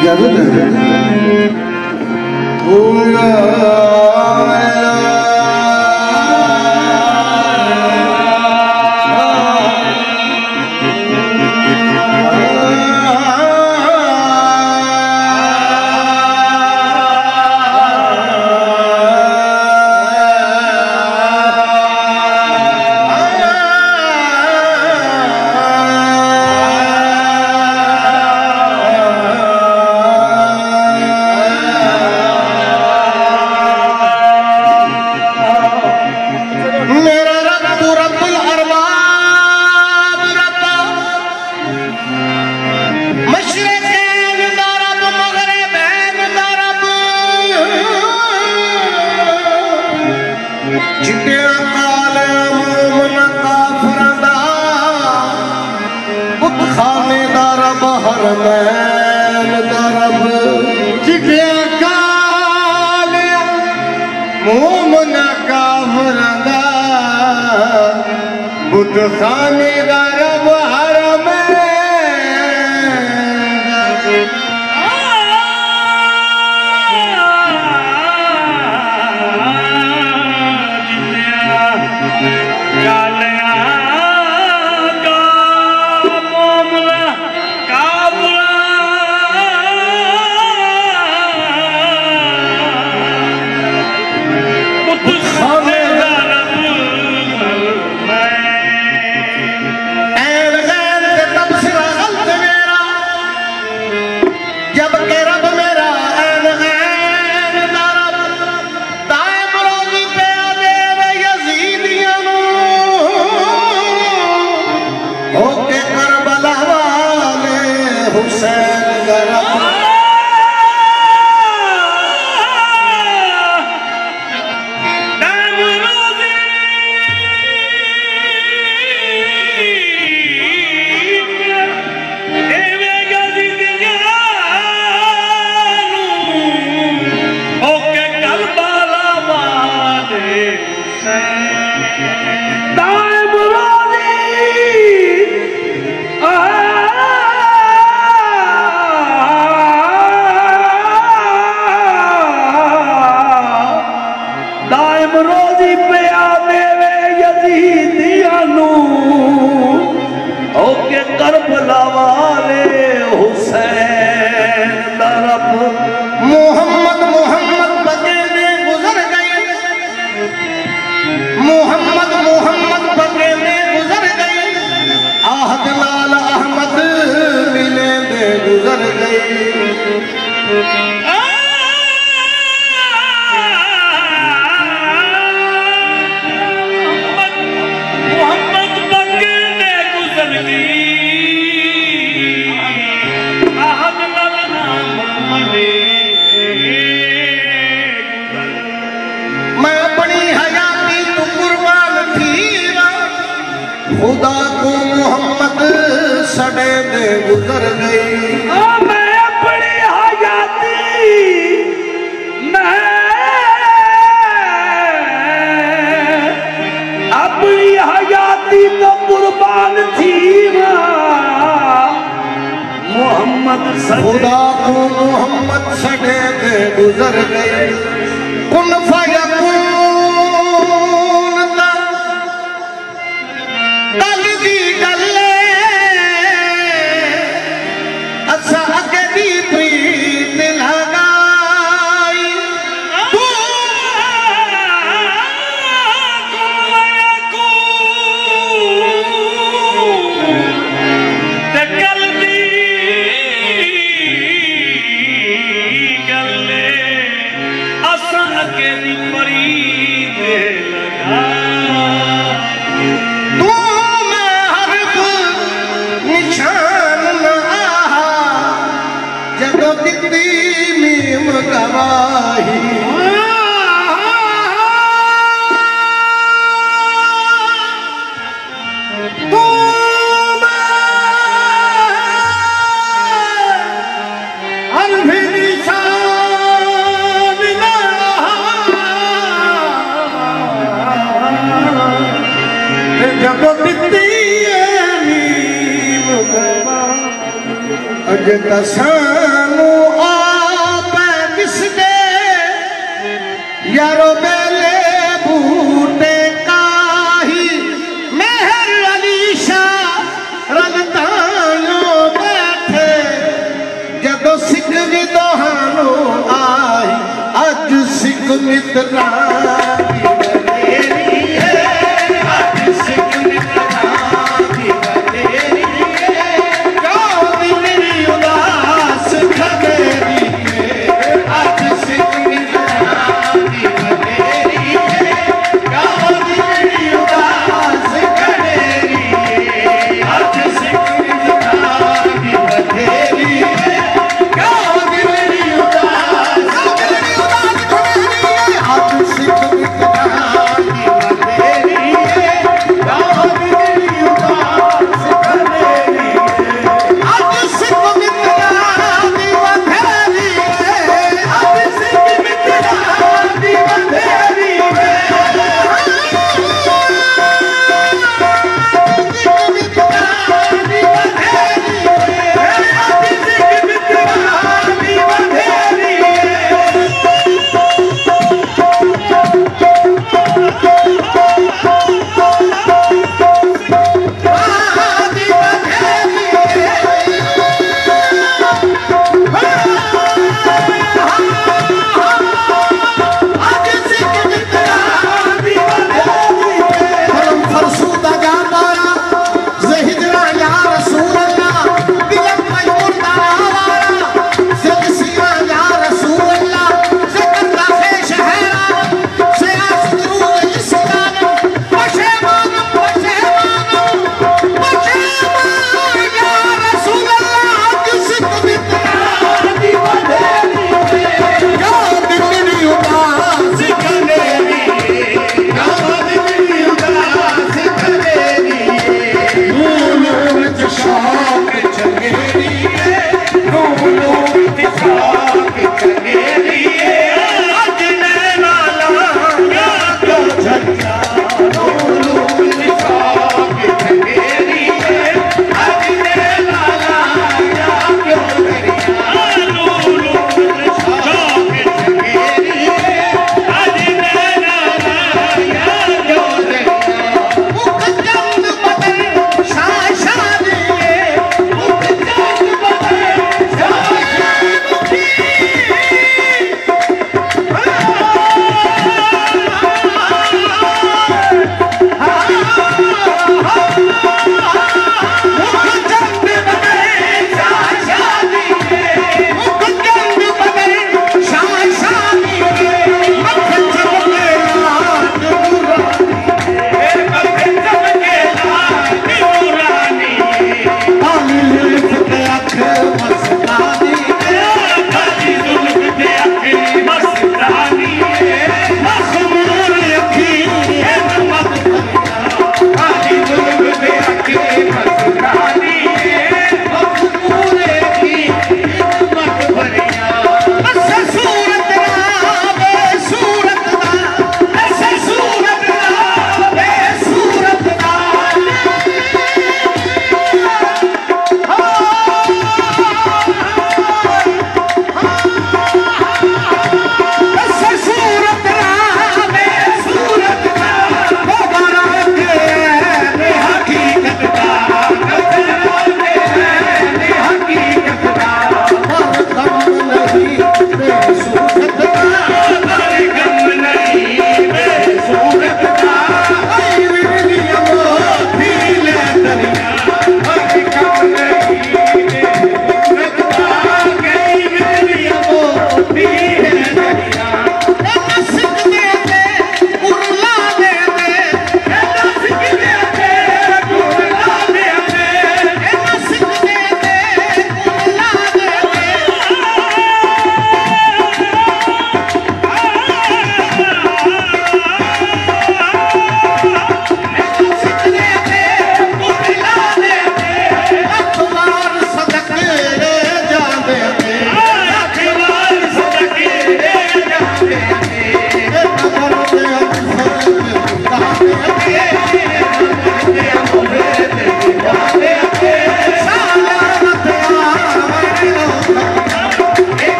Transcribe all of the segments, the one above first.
इजाजत है। अज तसानू यारो बेले बूटे काही मेहर अलीशा रलतायो बैठे जदों सिख भी दोहानो आई अज सिख मित्रा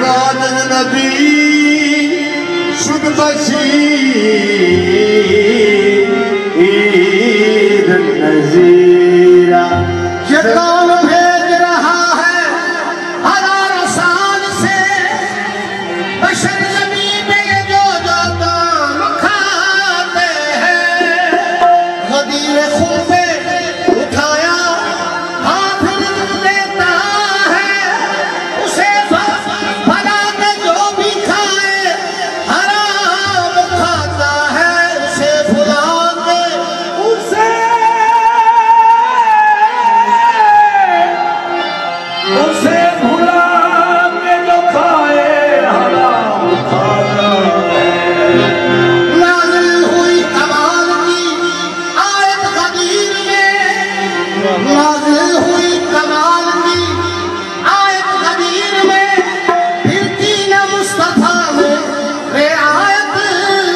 बाद नबी शुद बशीर नज़ीरा। ये कौन भेज रहा है हज़ारों साल से बशर ज़मीन पे जो जो काम खाते हैं। गदीर खून पे उठाया हाथ देता है उसे भला के जो भी खाए हराम खाता है उसे भुला के उसे भुला के जो खाए हराम खाता है। नाज़िल हुई कमाल की आयत गदीर में, नाज़िल हुई कमाल की आयत गदीर में, फिर की न मुस्तफा में रियायत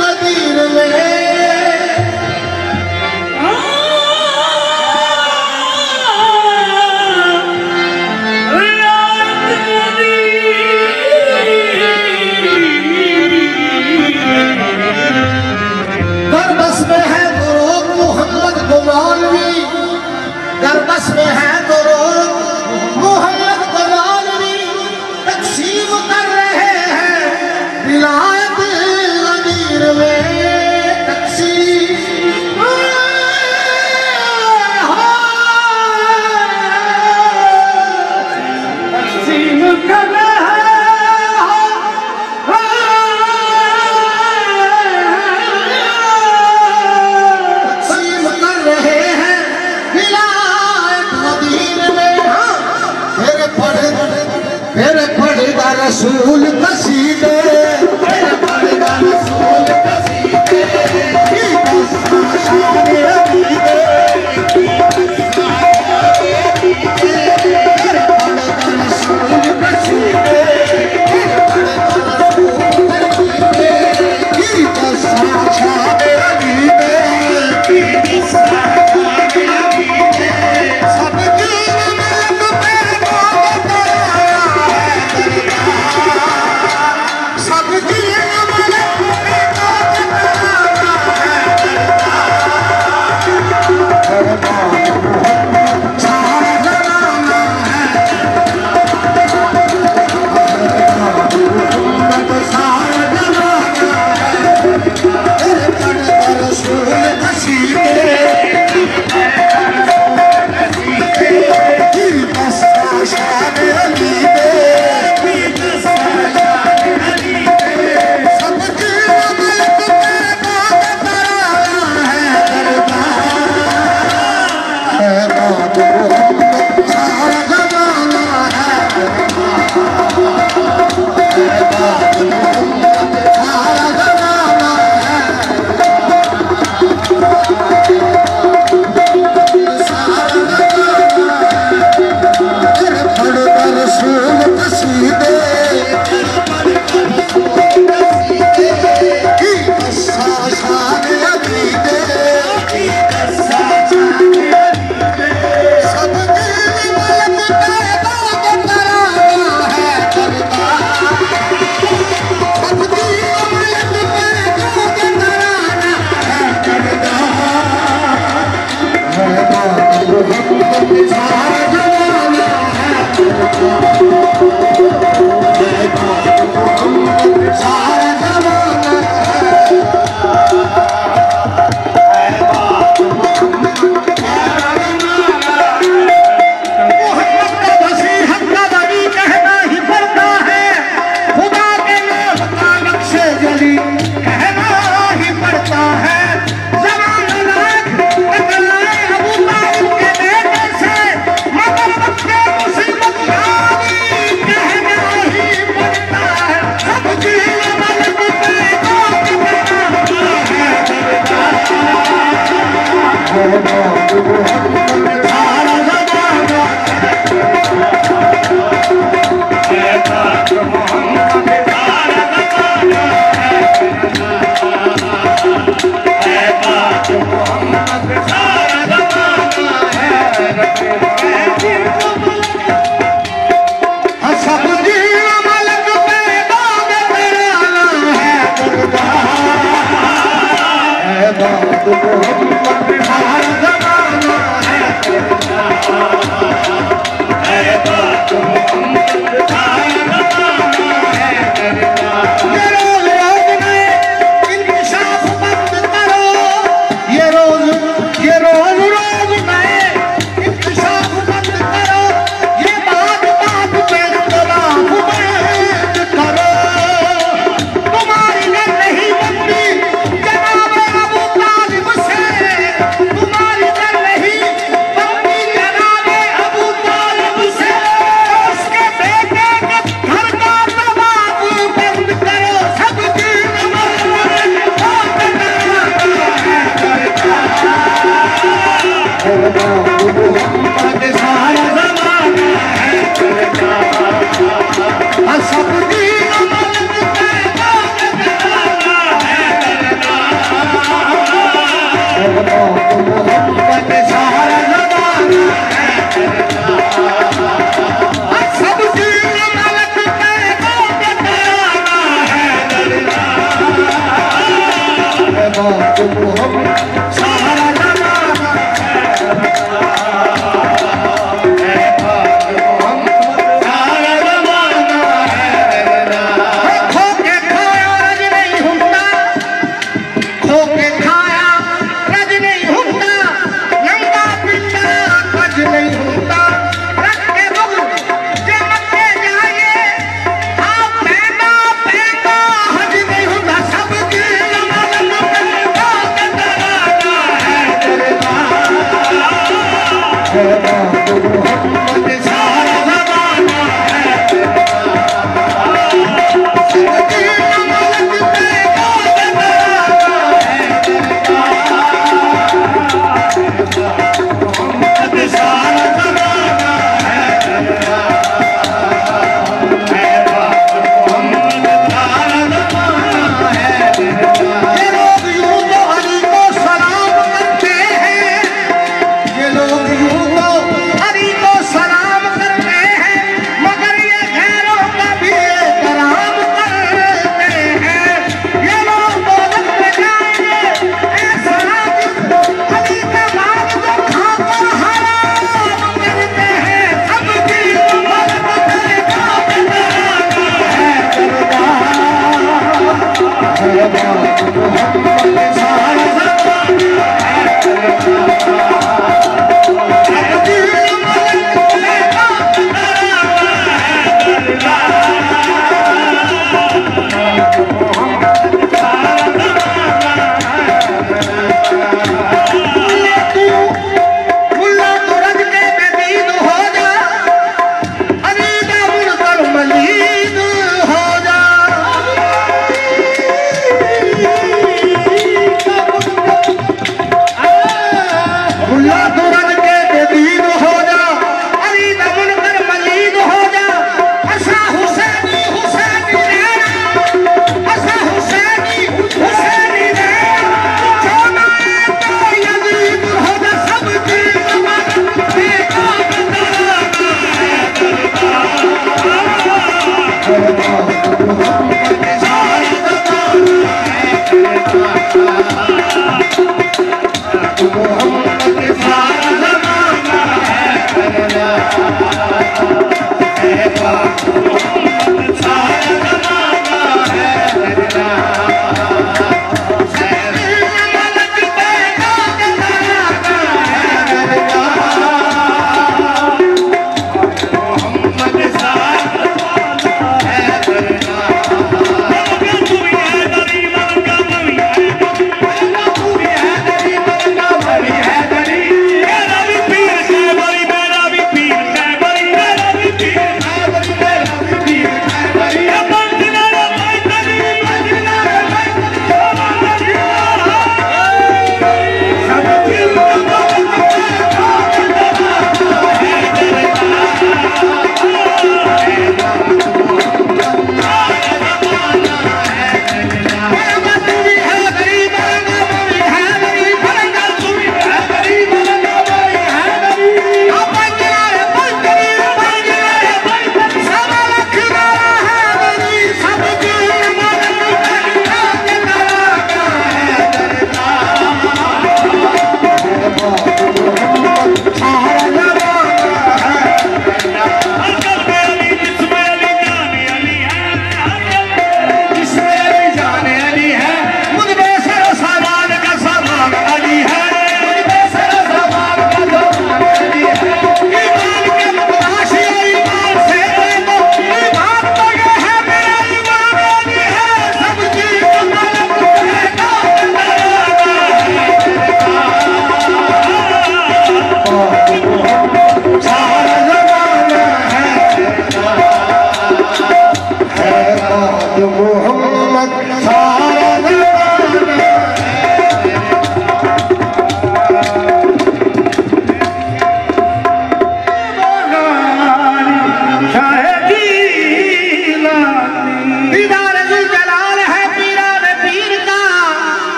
गदीर में। गर्बस में है दुरूद मोहम्मद को मौलवी, गर्बस में है दुरूद मोहम्मद को मौलवी, तक़सीम कर रहे हैं विलायत गदीर में। तक़सीम कर रहे हैं विलायत गदीर में। फिर पढ़ेगा रसूल कसीदे, फिर पढ़ेगा रसूल कसीदे,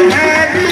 है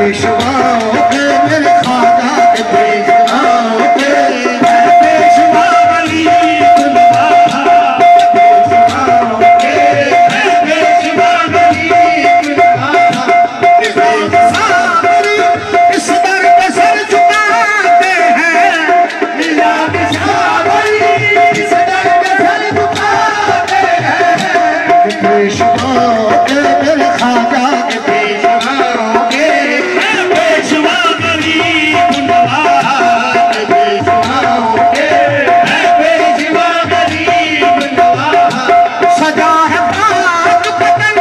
पेशवाओं के मेरे ख्वाजा के पेशवाओं के पेशवा वली दुल्हा पेशवाओं के पेशवा वली दुल्हा इस दर पे सर झुकाते हैं मिलाद शाह वली इस दर पे सर झुकाते हैं पेशवाओं के मेरे ख्वाजा के पेशवाओं के पेशवा वली दुल्हा पेशवाओं के पेशवा वली दुल्हा सजा है पाक बदन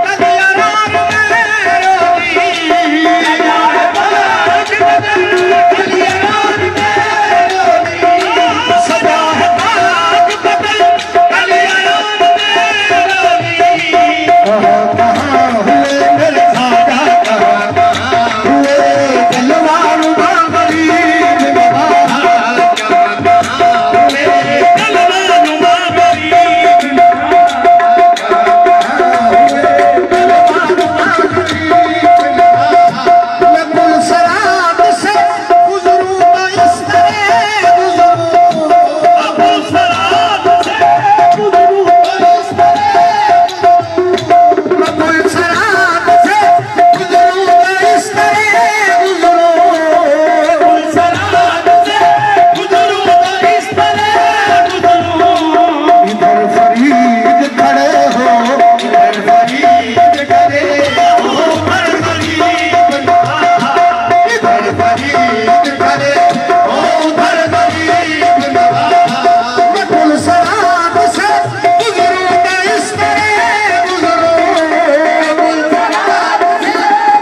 कलियाराम में रोगी सजा है पाक बदन कलियाराम में रोगी सजा है पाक बदन कलियाराम में रोगी कहाँ हुए मेरे ख्वाजा कहाँ हुए गलवान गरीब नवाज कहाँ हुए गलवान गरीब मैं पुलसरात से गुजरूं तो इस तरह गुजरूं पुलसरात से गुजरूं तो इस तरह मैं पुलसरात से गुजरूं तो इस तरह गुजरूं पुलसरात से गुजरूं तो इस तरह गुजरूं इधर फरीद खड़े हो इधर फरीद खड़े हो इधर फरीद इधर फरीद खड़े हो उधर गरीब नवाज मैं पुलसरात से गुजरूं तो इस तरह गुजरूं पुलसरात से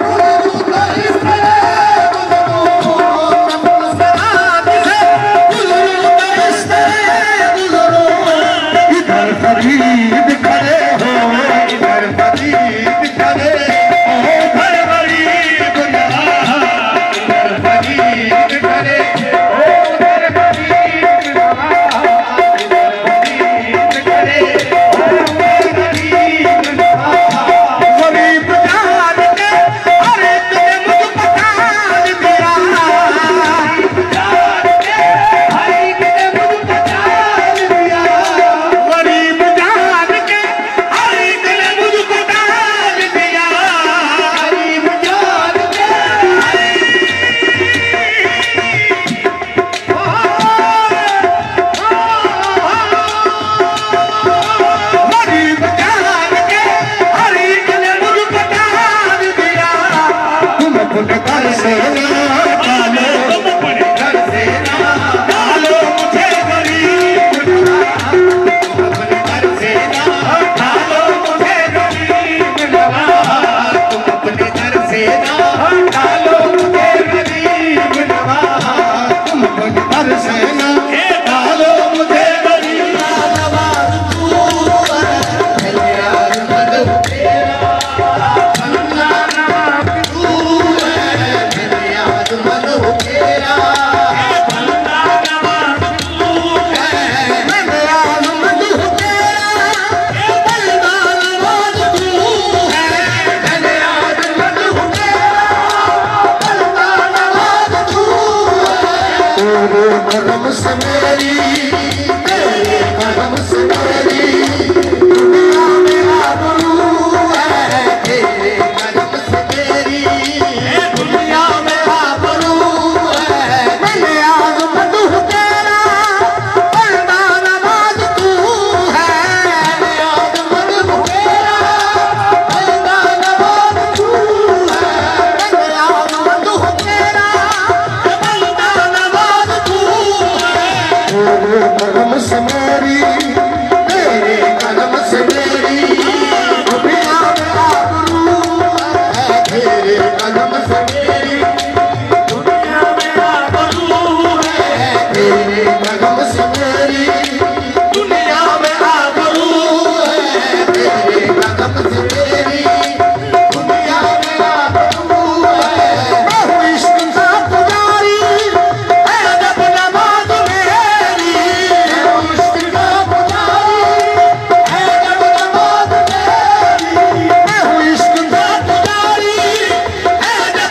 गुजरूं तो इस तरह गुजरूं मैं पुलसरात से गुजरूं तो इस तरह गुजरूं इधर फरीद खड़े हो इधर फरीद खड़े हो उधर गरीब नवाज इधर फरीद खड़े हो उधर गरीब नवाज इधर फरीद खड़े हो उधर गरीब नवाज गरीब जान के हर एक ने मुझ पहचान दिया जान के हर एक ने मुझ पहचान दिया गरीब जान के हर एक ने मुझको डाल दिया गरीब जान के गरीब जान के हर एक ने मुझको डाल दिया तुम अपने घर से ना डालो तुम अपने घर से ना डालो मुझे गरीब नवाज तुम अपने घर से ना डालो मुझे गरीब नवाज तुम अपने घर से ना डालो मुझे गरीब नवाज तुम अपने घर से ना डालो मुझे गरीब नवाज तू है यार मद तेरा बंदा नाम तू है यार मद तेरा बंदा नाम तू है यार मद तेरा बंदा नाम तू है यार मद तेरा बंदा नाम तू है तेरे करम से मेरी तेरे करम से मेरी दुनिया में आबरू है तेरे करम से मेरी दुनिया में आबरू है मैंने आज मधु तेरा बंदा नवाज तू है मैंने आज मधु तेरा बंदा नवाज तू है मैंने आज मधु तेरा बंदा नवाज तू है तेरे करम से मेरी तेरे करम से मेरी दुनिया में आबरू है तेरे करम से मेरी दुनिया में आबरू है तेरे करम से मेरी दुनिया में आबरू है तेरे करम से मेरी दुनिया में आबरू है मैं हूँ इश्क का पुजारी है जब नमाज मेरी मैं हूँ इश्क का पुजारी है जब नमाज मेरी मैं हूँ इश्क का पुजारी है जब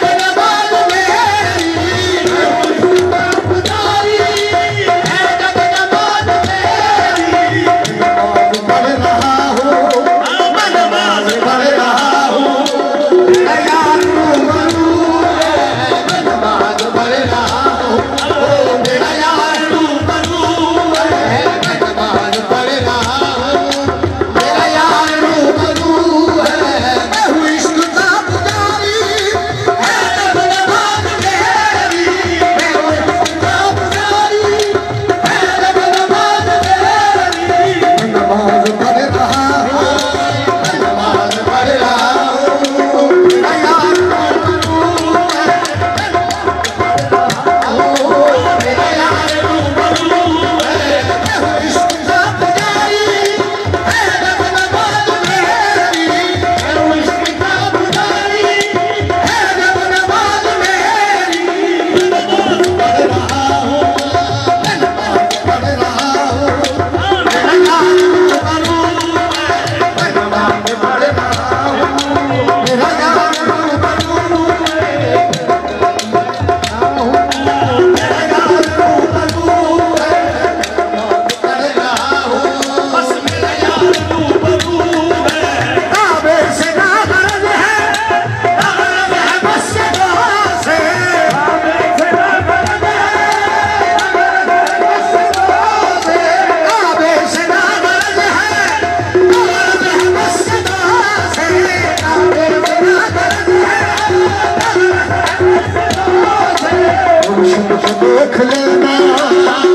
देख लेना,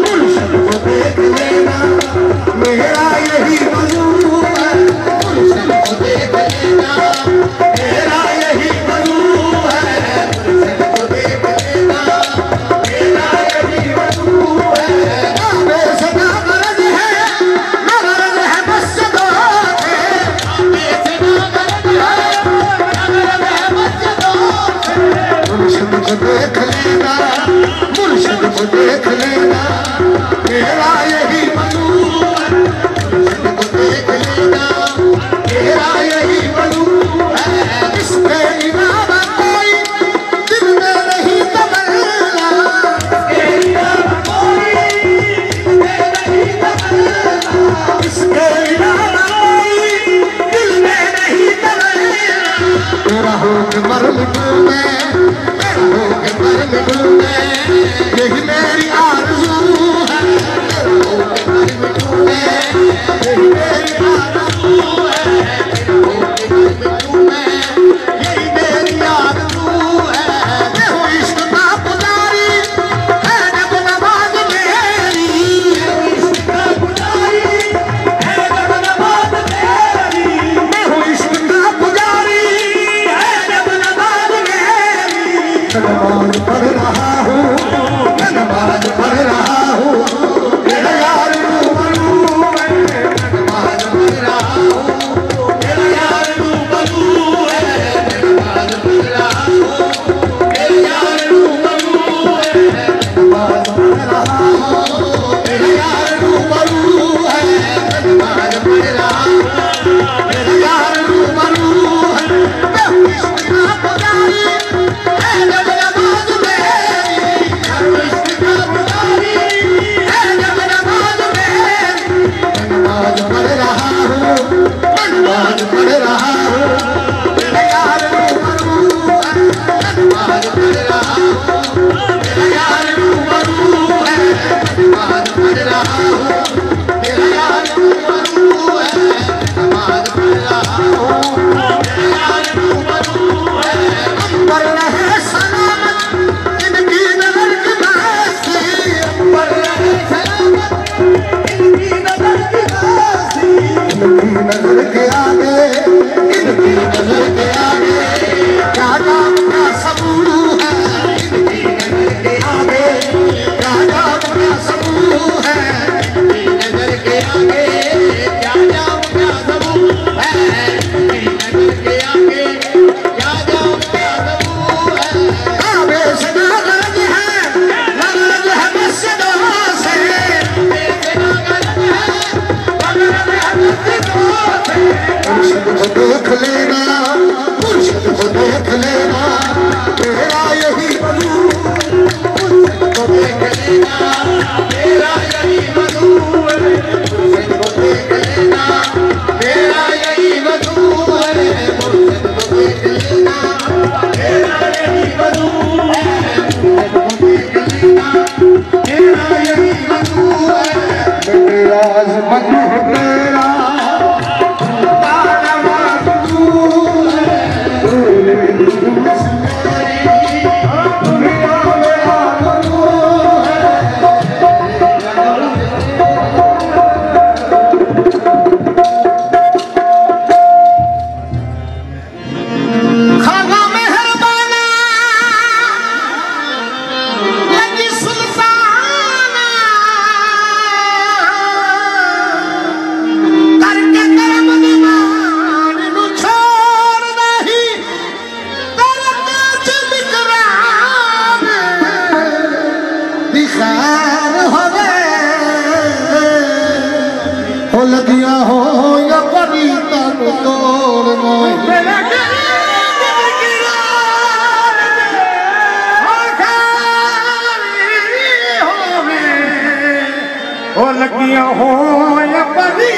गुलशन को देख लेना, मेरा यही वजूद है। गुलशन को देख लेना, मेरा यही वजूद है। गुलशन को देख लेना, मेरा यही वजूद है। काबे से ना गरज है, ना गरज है मस्जिदों से। काबे से ना गरज है, ना गरज है मस्जिदों से। गुलशन को देख लेना, मुर्शिद को देख लेना, मेरा यही वजूद है। मुर्शिद को देख लेना, मेरा यही वजूद है। इसके अलावा कोई दिल में नहीं तमन्ना, इसके अलावा कोई दिल में नहीं तमन्ना, इसके अलावा कोई दिल में नहीं तमन्ना। तेरा हो के मर मिटूं मैं, तेरा हो के मर मिटूं मैं, यही मेरी आरज़ू है। तेरा हो के मर मिटूं मैं, यही मेरी आरज़ू है। तेरा हो के मर मिटूं मैं, यही मेरी आरज़ू है। मैं हूँ इश्क का पुजारी, है जब नमाज मेरी। मैं हूँ इश्क का पुजारी, है जब नमाज मेरी। मैं हूँ इश्क का पुजारी, है जब नमाज मेरी। नमाज पढ़ रहा हूँ, नमाज पढ़ रहा हूँ, मेरा यार रूबरू है। नमाज पढ़ रहा हूँ, मेरा यार रूबरू है। नमाज पढ़ रहा हूँ, मेरा यार रूबरू है। नमाज पढ़ रहा हूँ, मेरा यार रूबरू है। नमाज पढ़ रहा हूँ, मेरा यार रूबरू है। मैं हूँ इश्क का पुजारी, है जब नमाज मेरी। मैं हूँ इश्क का पुजारी, है जब नमाज मेरी। नमाज पढ़ रहा हूँ, नमाज पढ़ रहा हूँ, मेरा यार रूबरू है। नमाज पढ़ रहा हूँ, मेरा यार रूबरू है। नमाज पढ़ रहा हूँ, मेरा यार रूबरू है। नमाज पढ़ रहा हूँ, मेरा यार रूबरू है। अंबर रहे सलामत इनकी नजर की बासी, अंबर रहे सलामत इनकी नजर की बासी। इनकी नजर के आगे, इनकी नजर के आगे क्या नाम क्या सबूत है। इनकी नजर के आगे क्या नाम क्या सबूत है। इनकी नजर के आगे क्या नाम क्या सबूत है। इनकी नजर के आगे क्या नाम क्या सबूत है। काबे से ना गरज है, ना गरज है मस्जिदों से। काबे से ना गरज है, ना गरज है मस्जिदों से। मुर्शिद को देख लेना, मुर्शिद को देख लेना, मेरा यही वजूद है। मुर्शिद को देख लेना, मेरा यही वजूद है। मुर्शिद को देख लेना, मेरा यही वजूद है। मुर्शिद को देख लेना, मेरा यही वजूद है। मुर्शिद को देख लेना, मेरा यही वजूद है। मेरा अज़मत है तेरा, लगिया हो या परी तन तोड़ना। ओ लगिया हो या परी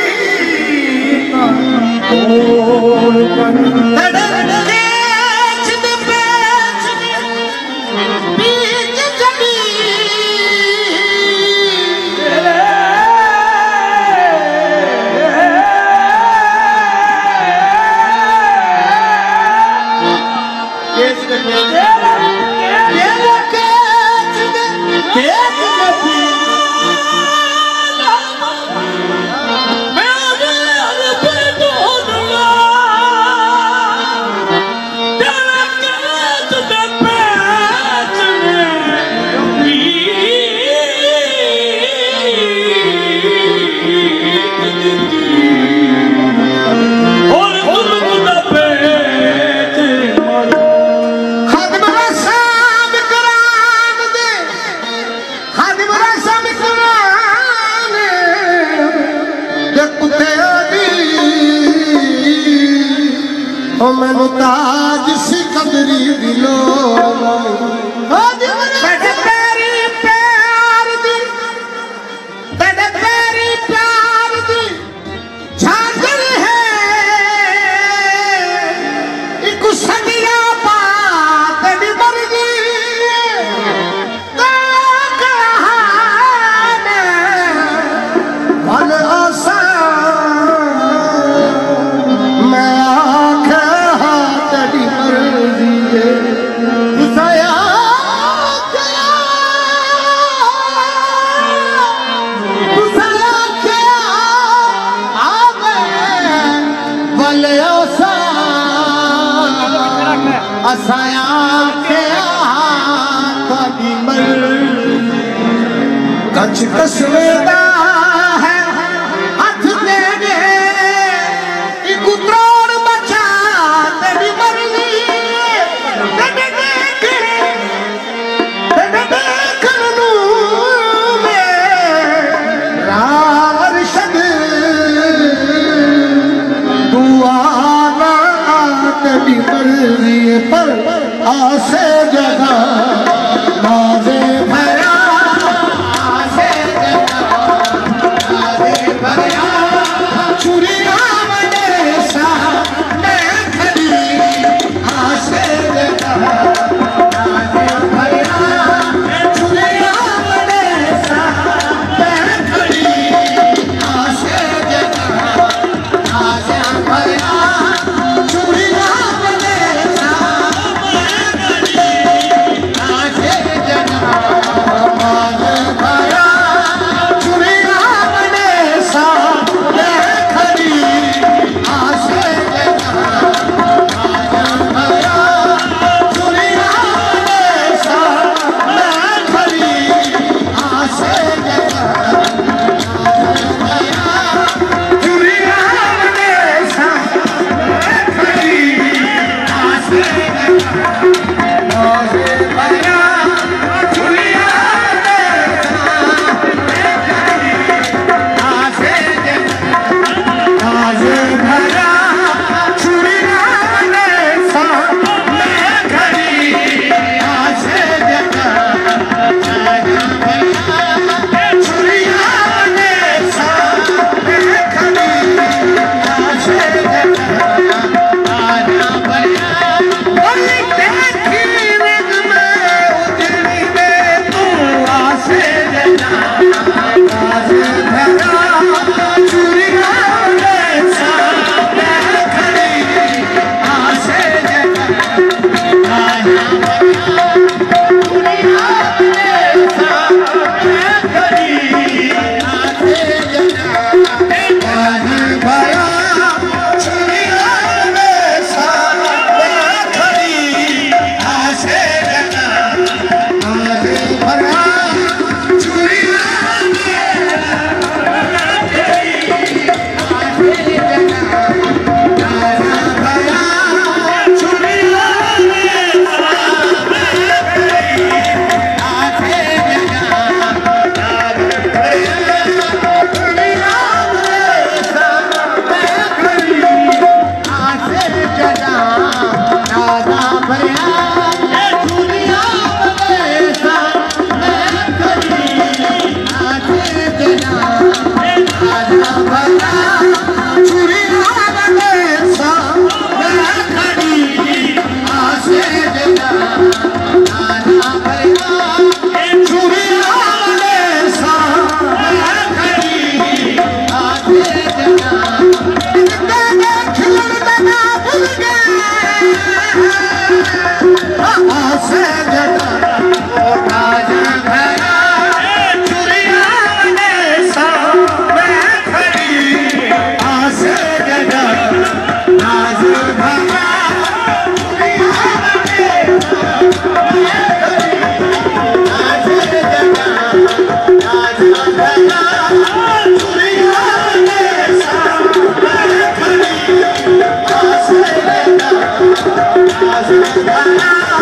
मैनू ताज सिकंदरी दिलो तेरे पैरी प्यार दी तेरे पैरी प्यार दी झांझर है एक सदिया बात दी मर्जी भल आसा असाया कच कसवेदा है हथ दे दे एक त्रोड़ बचा तेरी मरनी तेरे देख नू मेरा अरशद दुआ तेरी मर्जी पर आसे जगह नाज़े भरा आसे जगह नाज़े भरा चुरिया बने सा मैं खड़ी आसे जगह नाज़े भरा चुरिया बने सा मैं खड़ी आसे जगह नाज़े भरा चुरिया बने सा मैं खड़ी चूड़ी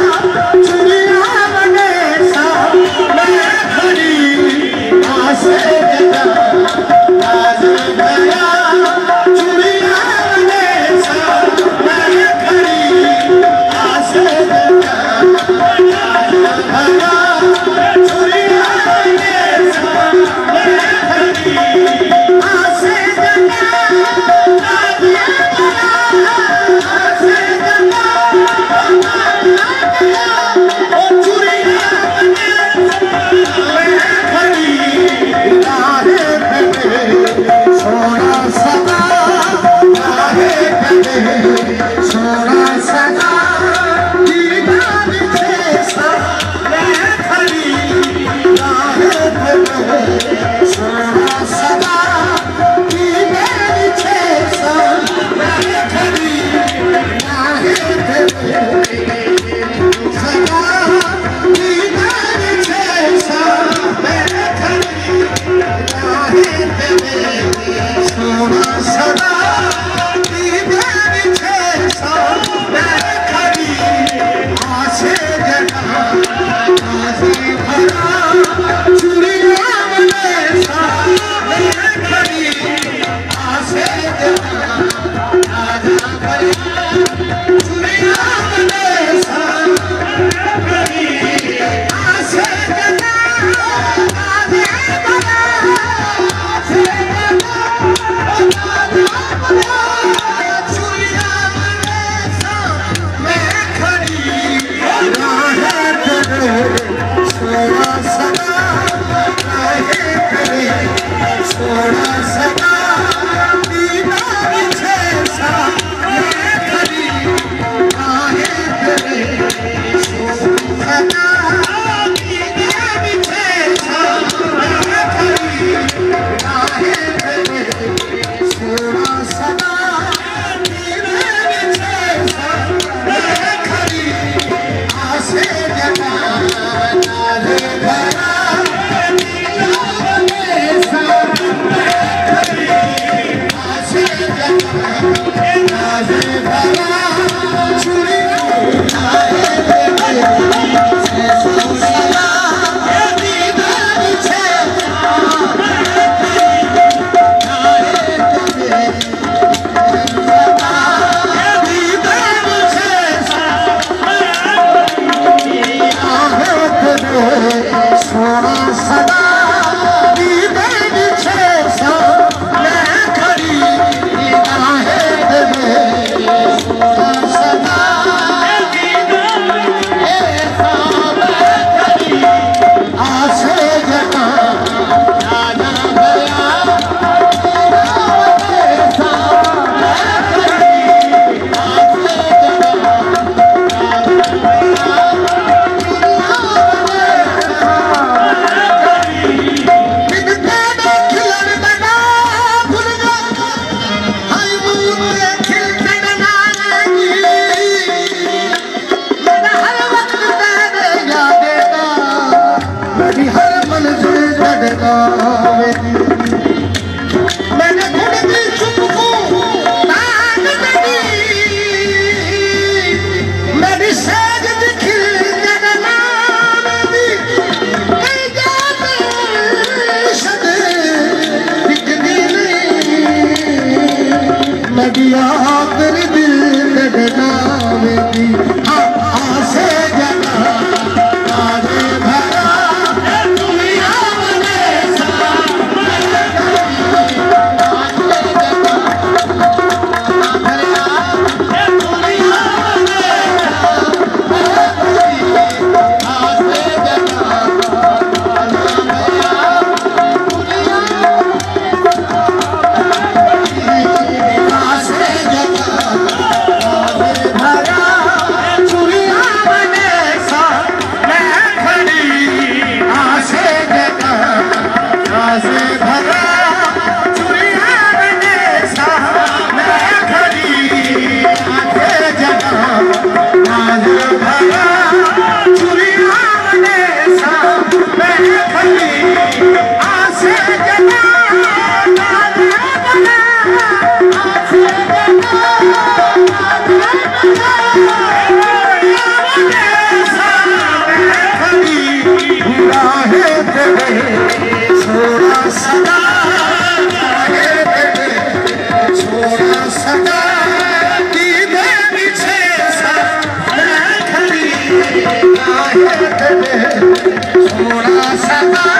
सोना सदा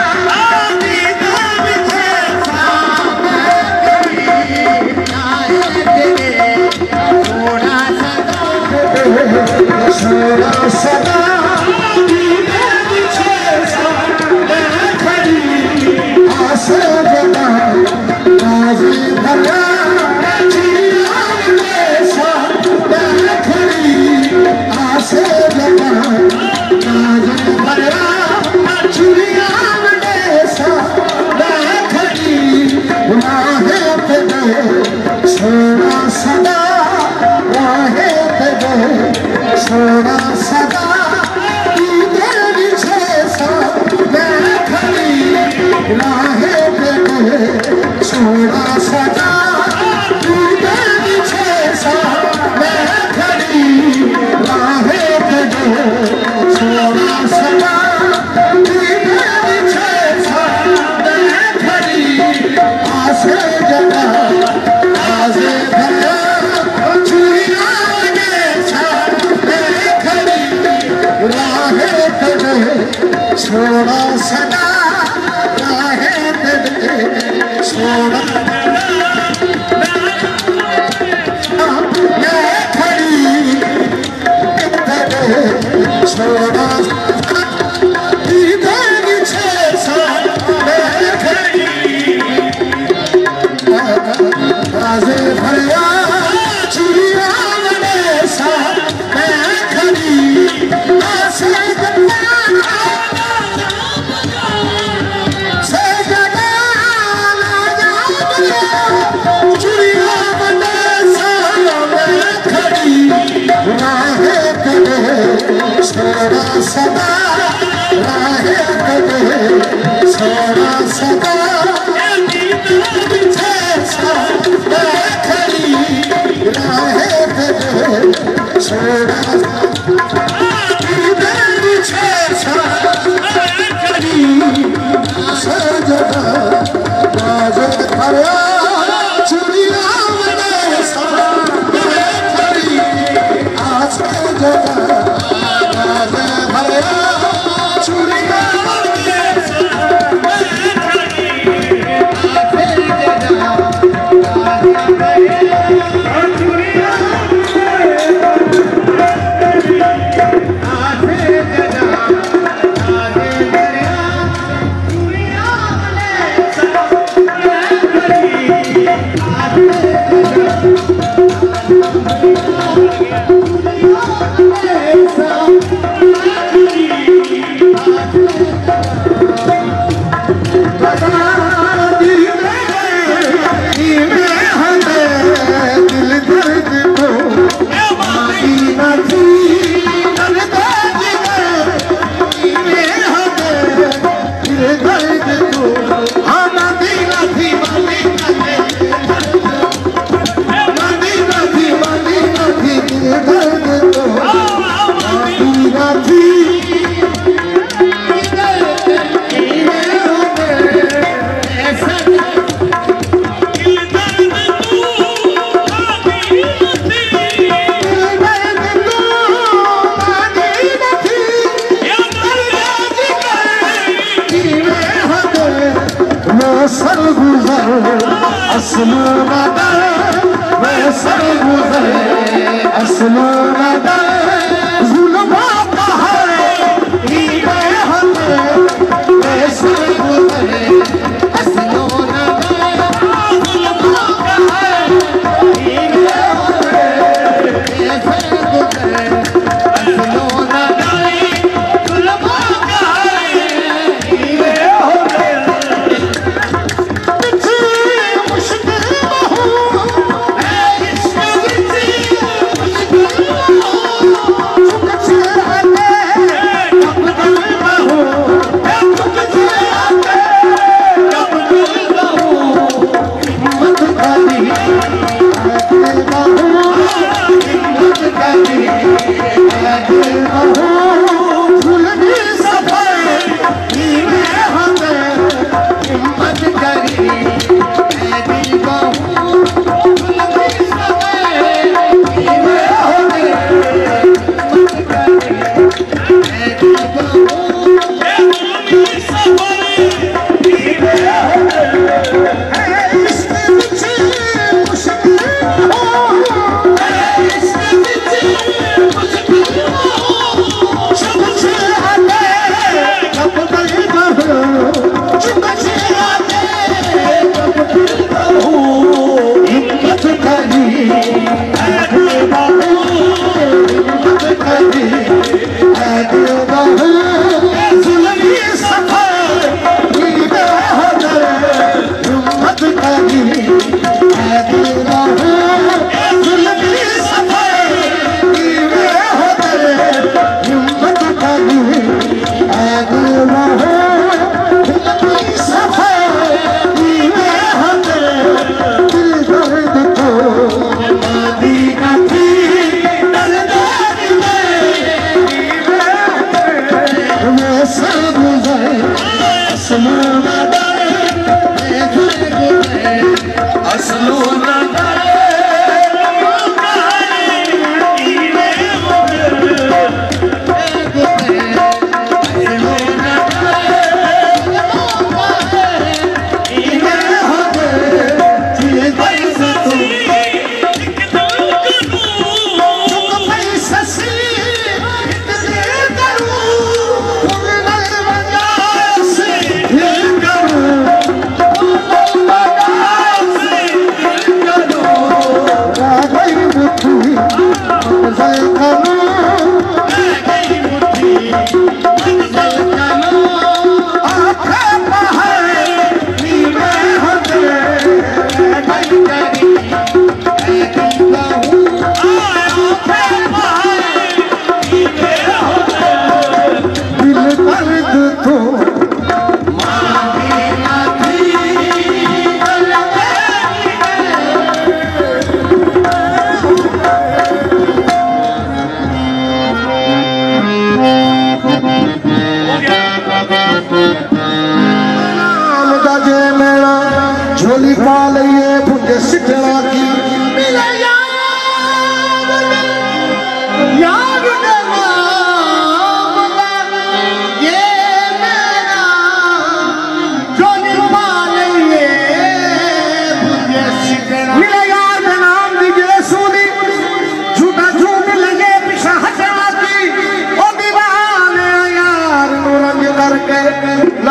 सोना सदा आसे बना नाज़े भरा आसे बना नाज़े भरा चिड़िया देसा खड़ी राहे पे सोना सदा राहे पे सोना सदा राहे पे सोना सदा मैं खड़ी राहे पे सोना सदा मैं खड़ी आसे जगा आसे भरा चुड़िया मैं खड़ी राहे पे सोना सदा सोना मैं खड़ी सोना मैं खड़ी राज़े भरिया चिड़िया सा मैं खड़ी आसे सोना सदा राहे पे सोना सदा मैं खड़ी राहे पे सोना खड़ी सजदा राज़े भरा चुड़िया मैं खड़ी आसे जगा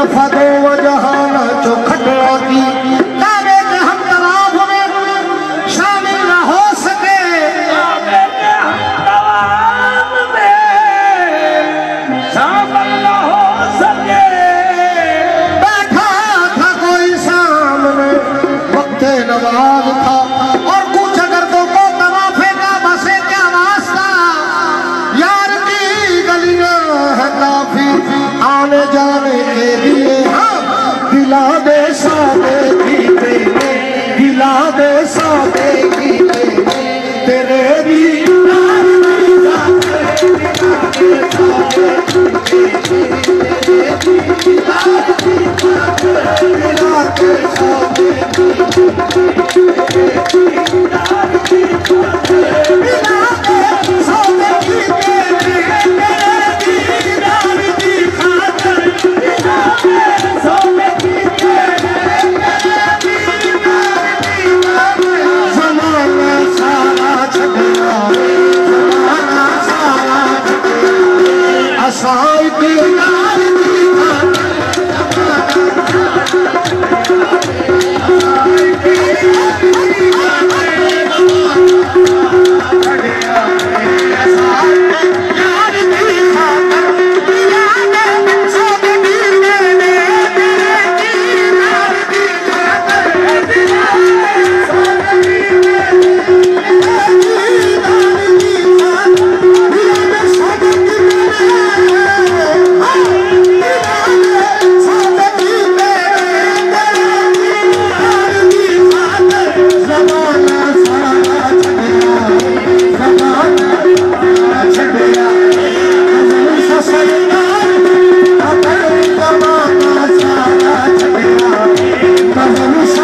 दफा दो वजहाना चौखट होती काबे के हम तवाफ में शामिल न हो सके। काबे के हम तवाफ में शामिल न हो सके। बैठा था कोई सामने वक्त नवाज था और कुछ गर्दों को तवाफे का बसे क्या वास्ता। यार की गलियां है काफी आने जाने के लिए। दिला दे सादे गीते दिला दे सादे गीते तेरे भी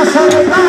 सरकार